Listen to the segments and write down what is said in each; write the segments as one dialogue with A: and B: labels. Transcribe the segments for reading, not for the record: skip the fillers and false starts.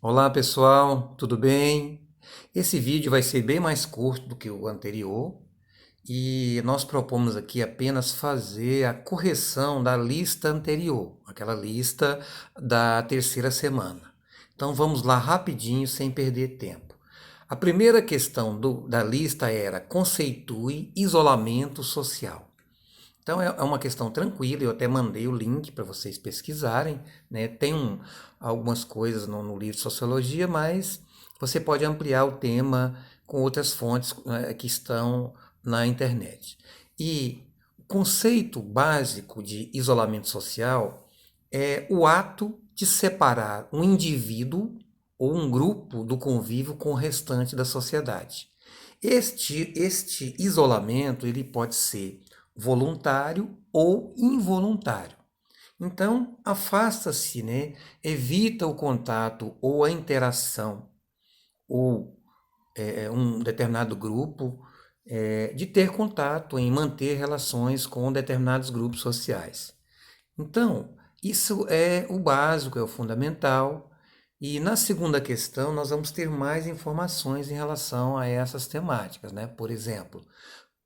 A: Olá pessoal, tudo bem? Esse vídeo vai ser bem mais curto do que o anterior e nós propomos aqui apenas fazer a correção da lista anterior, aquela lista da terceira semana. Então vamos lá rapidinho, sem perder tempo. A primeira questão da lista era conceitue isolamento social. Então é uma questão tranquila, eu até mandei o link para vocês pesquisarem, né? Tem algumas coisas no livro de Sociologia, mas você pode ampliar o tema com outras fontes que estão na internet. E o conceito básico de isolamento social é o ato de separar um indivíduo ou um grupo do convívio com o restante da sociedade. Este isolamento ele pode ser voluntário ou involuntário. Então, afasta-se, né? Evita o contato ou a interação ou um determinado grupo de ter contato, em manter relações com determinados grupos sociais. Então, isso é o básico, é o fundamental. E na segunda questão, nós vamos ter mais informações em relação a essas temáticas, né? Por exemplo,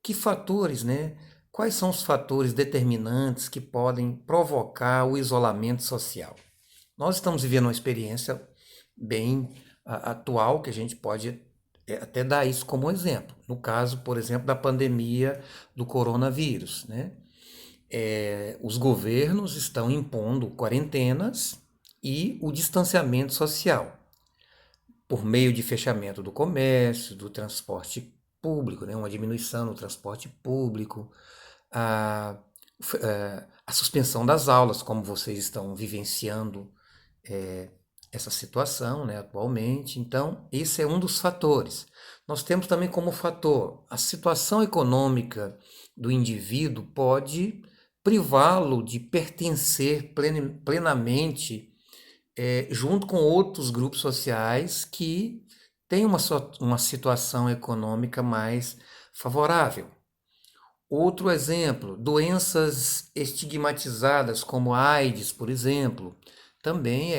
A: que fatores, né? Quais são os fatores determinantes que podem provocar o isolamento social? Nós estamos vivendo uma experiência bem atual que a gente pode até dar isso como exemplo. No caso, por exemplo, da pandemia do coronavírus, né? Os governos estão impondo quarentenas e o distanciamento social por meio de fechamento do comércio, do transporte público, né? Uma diminuição no transporte público, a, a suspensão das aulas, como vocês estão vivenciando é, essa situação, né, atualmente. Então, esse é um dos fatores. Nós temos também como fator a situação econômica do indivíduo pode privá-lo de pertencer plenamente junto com outros grupos sociais que têm uma situação econômica mais favorável. Outro exemplo, doenças estigmatizadas como a AIDS, por exemplo, também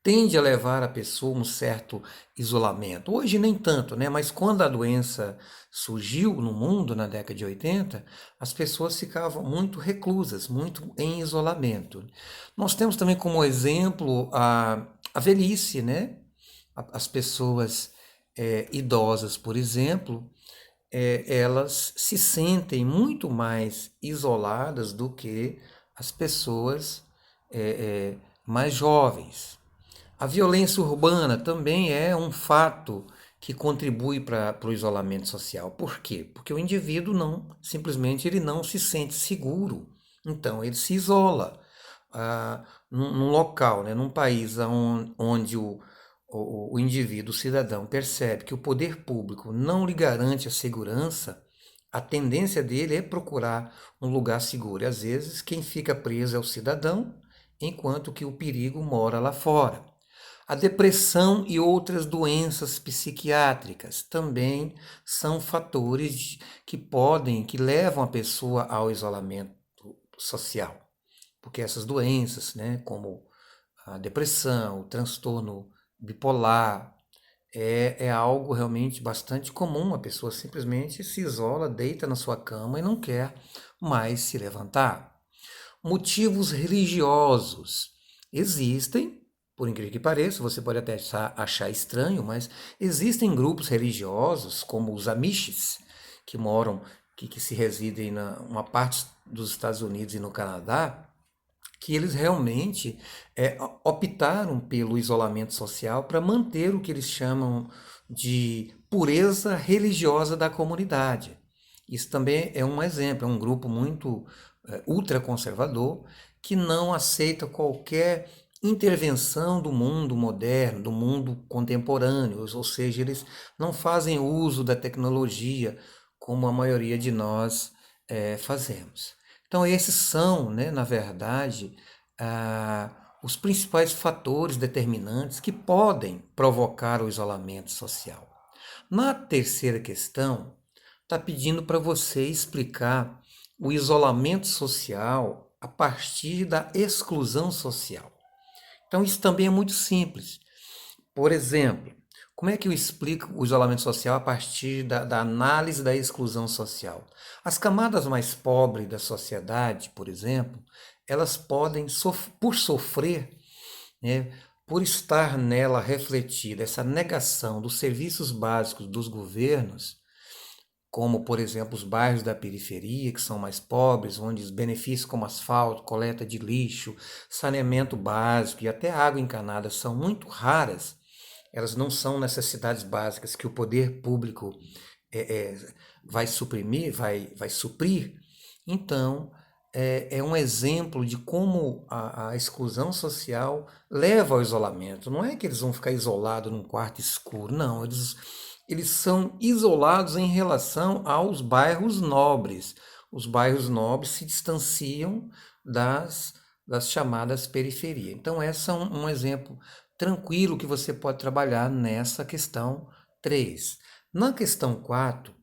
A: tende a levar a pessoa a um certo isolamento. Hoje nem tanto, né? Mas quando a doença surgiu no mundo na década de 80, as pessoas ficavam muito reclusas, muito em isolamento. Nós temos também como exemplo a velhice, né? As pessoas idosas, por exemplo, elas se sentem muito mais isoladas do que as pessoas mais jovens. A violência urbana também é um fato que contribui para o isolamento social. Por quê? Porque o indivíduo simplesmente ele não se sente seguro. Então ele se isola num local, né, num país onde o indivíduo, o cidadão, percebe que o poder público não lhe garante a segurança. A tendência dele é procurar um lugar seguro. E às vezes quem fica preso é o cidadão, enquanto que o perigo mora lá fora. A depressão e outras doenças psiquiátricas também são fatores que levam a pessoa ao isolamento social. Porque essas doenças, né, como a depressão, o transtorno bipolar, é algo realmente bastante comum. A pessoa simplesmente se isola, deita na sua cama e não quer mais se levantar. Motivos religiosos existem, por incrível que pareça, você pode até achar estranho, mas existem grupos religiosos, como os Amishes, que moram, que se residem na uma parte dos Estados Unidos e no Canadá, que eles realmente optaram pelo isolamento social para manter o que eles chamam de pureza religiosa da comunidade. Isso também é um exemplo, é um grupo muito ultraconservador que não aceita qualquer intervenção do mundo moderno, do mundo contemporâneo, ou seja, eles não fazem uso da tecnologia como a maioria de nós fazemos. Então, esses são, né, na verdade, os principais fatores determinantes que podem provocar o isolamento social. Na terceira questão, está pedindo para você explicar o isolamento social a partir da exclusão social. Então isso também é muito simples. Por exemplo, como é que eu explico o isolamento social a partir da análise da exclusão social? As camadas mais pobres da sociedade, por exemplo, elas podem, por sofrer, né, por estar nela refletida essa negação dos serviços básicos dos governos, como, por exemplo, os bairros da periferia, que são mais pobres, onde os benefícios como asfalto, coleta de lixo, saneamento básico e até água encanada são muito raras. Elas não são necessidades básicas que o poder público vai suprimir, vai suprir. Então, é um exemplo de como a exclusão social leva ao isolamento. Não é que eles vão ficar isolados num quarto escuro, não. Eles são isolados em relação aos bairros nobres. Os bairros nobres se distanciam das chamadas periferias. Então, esse é um exemplo tranquilo que você pode trabalhar nessa questão 3. Na questão 4,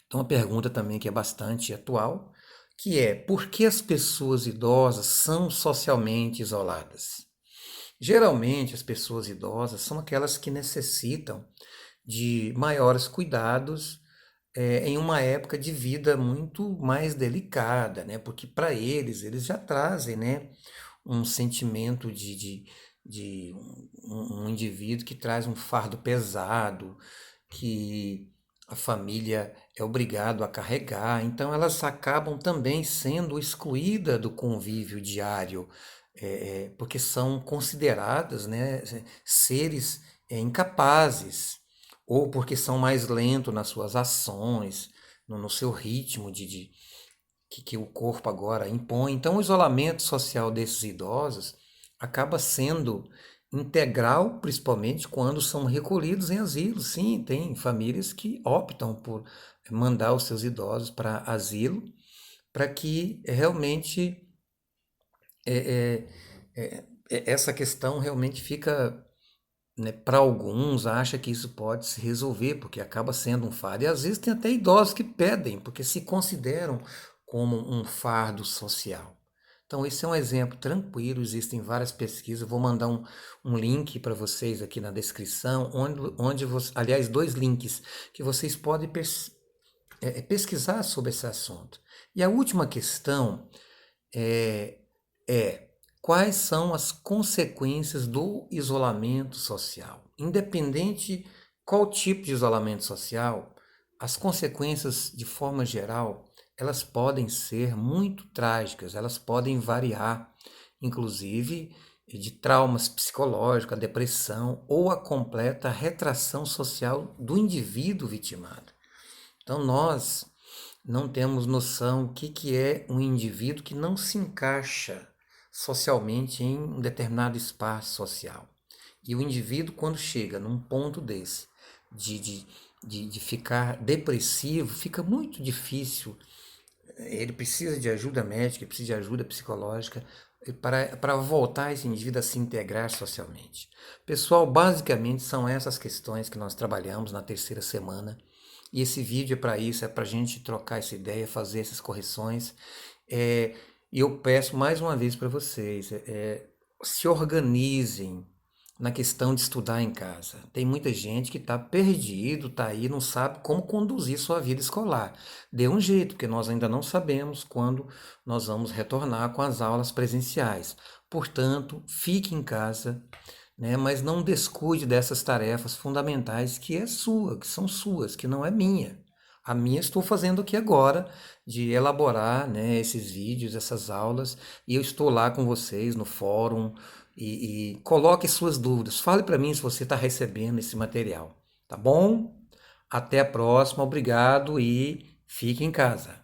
A: tem uma pergunta também que é bastante atual, que é: por que as pessoas idosas são socialmente isoladas? Geralmente, as pessoas idosas são aquelas que necessitam de maiores cuidados em uma época de vida muito mais delicada, né? Porque para eles já trazem, né, um sentimento de um indivíduo que traz um fardo pesado, que a família é obrigado a carregar, então elas acabam também sendo excluídas do convívio diário, porque são consideradas, né, seres incapazes, ou porque são mais lentos nas suas ações, no seu ritmo que o corpo agora impõe. Então, o isolamento social desses idosos acaba sendo integral, principalmente quando são recolhidos em asilo. Sim, tem famílias que optam por mandar os seus idosos para asilo, para que realmente é, essa questão realmente fica, né, para alguns acha que isso pode se resolver, porque acaba sendo um fardo. E às vezes tem até idosos que pedem, porque se consideram como um fardo social. Então, esse é um exemplo tranquilo, existem várias pesquisas. Vou mandar um link para vocês aqui na descrição, onde aliás, 2 links, que vocês podem pesquisar sobre esse assunto. E a última questão é, quais são as consequências do isolamento social? Independente qual tipo de isolamento social, as consequências, de forma geral, elas podem ser muito trágicas, elas podem variar, inclusive de traumas psicológicos, a depressão ou a completa retração social do indivíduo vitimado. Então, nós não temos noção o que é um indivíduo que não se encaixa socialmente em um determinado espaço social. E o indivíduo, quando chega num ponto desse, de ficar depressivo, fica muito difícil. Ele precisa de ajuda médica, precisa de ajuda psicológica para voltar esse indivíduo a se integrar socialmente. Pessoal, basicamente são essas questões que nós trabalhamos na terceira semana. E esse vídeo é para isso, é para a gente trocar essa ideia, fazer essas correções. E eu peço mais uma vez para vocês, se organizem na questão de estudar em casa. Tem muita gente que está perdido, está aí, não sabe como conduzir sua vida escolar. Dê um jeito, porque nós ainda não sabemos quando nós vamos retornar com as aulas presenciais. Portanto, fique em casa, né, mas não descuide dessas tarefas fundamentais que são suas, que não é minha. A minha estou fazendo aqui agora, de elaborar, né, esses vídeos, essas aulas, e eu estou lá com vocês no fórum, e coloque suas dúvidas. Fale para mim se você está recebendo esse material, tá bom? Até a próxima, obrigado e fique em casa.